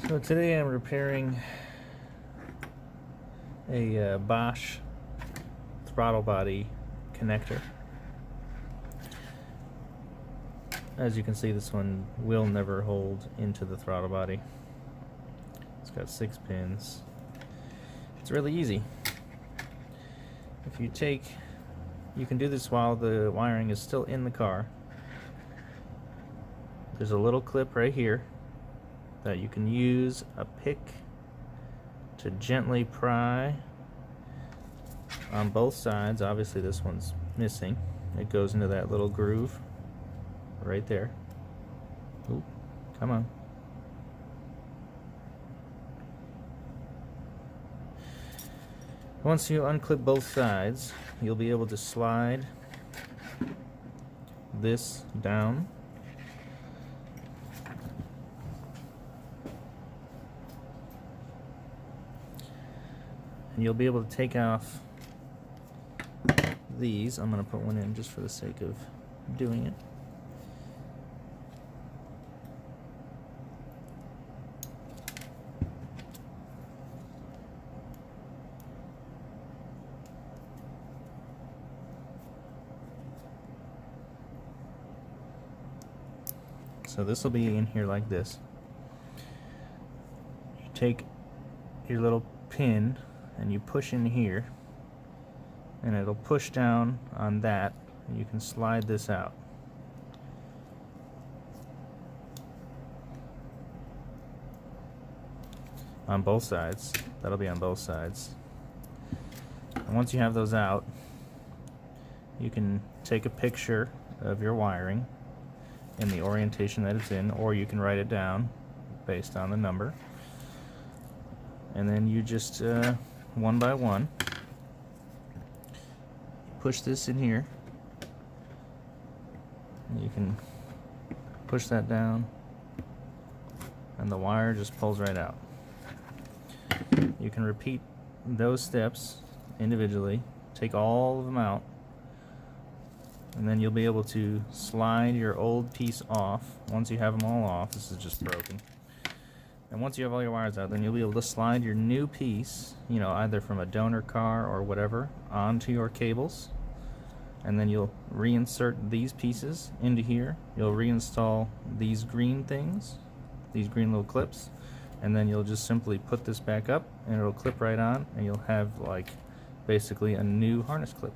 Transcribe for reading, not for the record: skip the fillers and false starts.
So today I'm repairing a Bosch throttle body connector. As you can see, this one will never hold into the throttle body. It's got 6 pins. It's really easy. If you can do this while the wiring is still in the car. There's a little clip right here that you can use a pick to gently pry on both sides. Obviously this one's missing. It goes into that little groove right there. Ooh, come on. Once you unclip both sides, you'll be able to slide this down. And you'll be able to take off these. I'm going to put one in just for the sake of doing it. So this will be in here like this. You take your little pin and you push in here, and it'll push down on that, and you can slide this out. On both sides. That'll be on both sides. And once you have those out, you can take a picture of your wiring in the orientation that it's in, or you can write it down based on the number. And then you just one by one push this in here, and you can push that down and the wire just pulls right out. You can repeat those steps individually, take all of them out, and then you'll be able to slide your old piece off. Once you have them all off, this is just broken. And once you have all your wires out, then you'll be able to slide your new piece, you know, either from a donor car or whatever, onto your cables. And then you'll reinsert these pieces into here. You'll reinstall these green things, these green little clips, and then you'll just simply put this back up and it'll clip right on, and you'll have like basically a new harness clip.